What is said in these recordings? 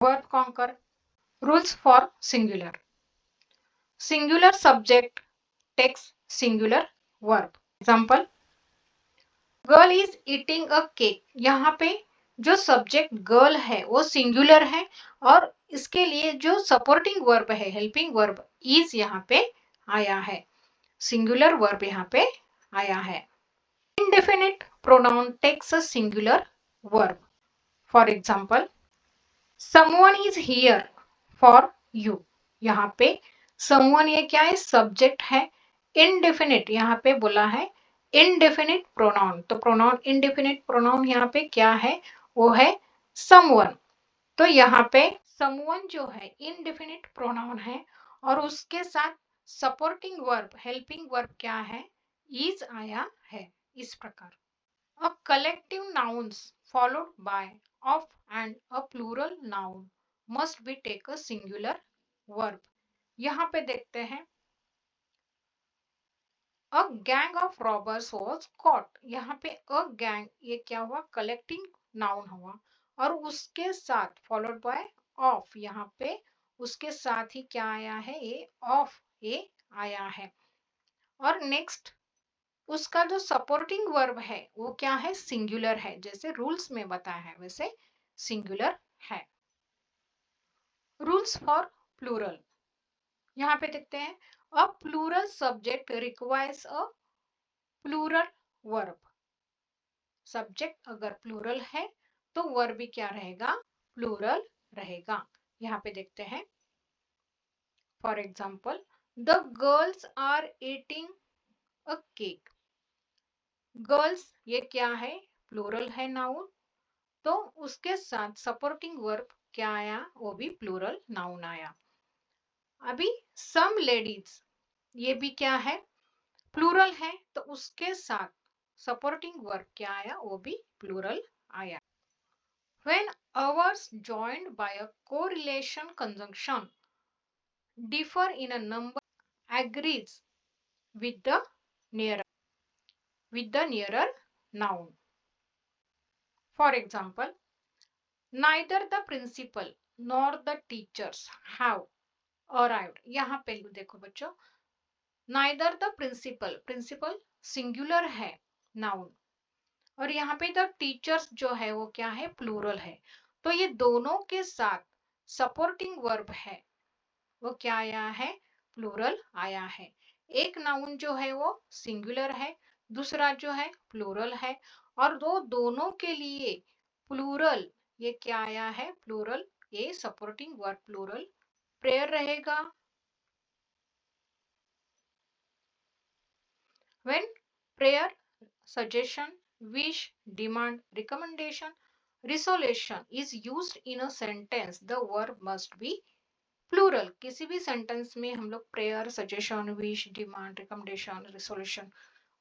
Word conquer. Rules for singular. Singular subject takes singular verb. Example, girl is eating a cake. यहाँ पे जो subject girl है वो singular है और इसके लिए जो सपोर्टिंग वर्ब है, हेल्पिंग वर्ब इज यहाँ पे आया है, सिंगुलर वर्ब यहाँ पे आया है। Indefinite pronoun takes a singular verb. For example, someone is here for you. यहाँ पे someone ये क्या है, सब्जेक्ट है। Indefinite यहाँ पे बोला है indefinite pronoun, तो pronoun indefinite pronoun यहाँ पे क्या है, वो है someone। तो यहाँ पे someone जो है indefinite pronoun है और उसके साथ supporting verb, helping verb क्या है, is आया है। इस प्रकार a collective nouns followed by of and a plural noun must be take a singular verb। यहाँ पे देखते हैं a gang of robbers was caught। यहाँ पे a gang ये क्या हुआ, कलेक्टिंग नाउन हुआ और उसके साथ फॉलोड बाय ऑफ, यहाँ पे उसके साथ ही क्या आया है, ये ऑफ ये आया है। और नेक्स्ट उसका जो सपोर्टिंग वर्ब है वो क्या है, सिंगुलर है, जैसे रूल्स में बताया है वैसे सिंगुलर है। रूल्स फॉर प्लूरल, यहाँ पे देखते हैं a plural subject requires a plural verb. Subject अगर प्लूरल है तो वर्ब भी क्या रहेगा, प्लूरल रहेगा। यहाँ पे देखते हैं for example the girls are eating a cake. Girls ये क्या है, प्लूरल है नाउन, तो उसके साथ सपोर्टिंग वर्ब क्या आया, वो भी प्लूरल नाउन आया। अभी सम लेडीज ये भी क्या है, प्लूरल है, तो उसके साथ सपोर्टिंग वर्ब क्या आया, वो भी प्लूरल आया। When hours joined by a correlation conjunction differ in a number agrees with the nearer noun. For example, neither the principal nor the teachers have arrived। यहाँ पे देखो बच्चों, neither the principal सिंगुलर है noun और यहाँ पे the teachers जो है वो क्या है, प्लूरल है, तो ये दोनों के साथ सपोर्टिंग वर्ब है वो क्या आया है, प्लूरल आया है। एक नाउन जो है वो सिंगुलर है, दूसरा जो है प्लूरल है और दोनों के लिए प्लूरल ये क्या आया है, प्लूरल, ये सपोर्टिंग वर्ब प्लूरल प्रेयर रहेगा। When prayer, suggestion, wish, demand, recommendation, resolution is used in a sentence, the verb must be plural। किसी भी सेंटेंस में हम लोग prayer, suggestion, wish, demand, recommendation, resolution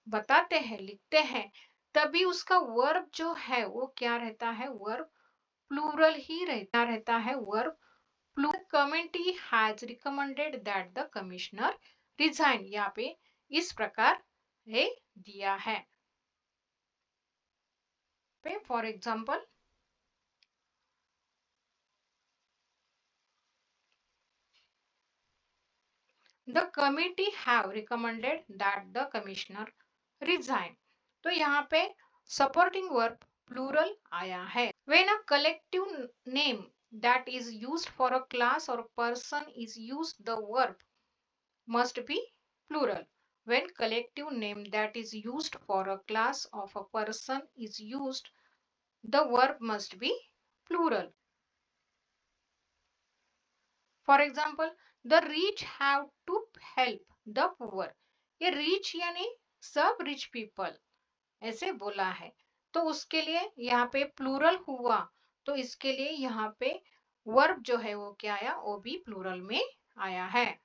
बताते हैं, लिखते हैं, तभी उसका वर्ब जो है वो क्या रहता है, वर्ब प्लूरल ही रहता है, verb plural. Committee has recommended that the commissioner resign. यहाँ पे इस प्रकार ये दिया है। For example, the committee have recommended that the commissioner resign, तो यहाँ पे सपोर्टिंग वर्ब प्लूरल आया है। When a collective name that is used for a class और person is used, the verb must be plural। When collective name that is used for a class of a person is used, the verb must be plural। For example, the rich have to help the poor। ये rich यानी सब rich people ऐसे बोला है, तो उसके लिए यहाँ पे प्लूरल हुआ, तो इसके लिए यहाँ पे वर्ब जो है वो क्या आया, वो भी प्लूरल में आया है।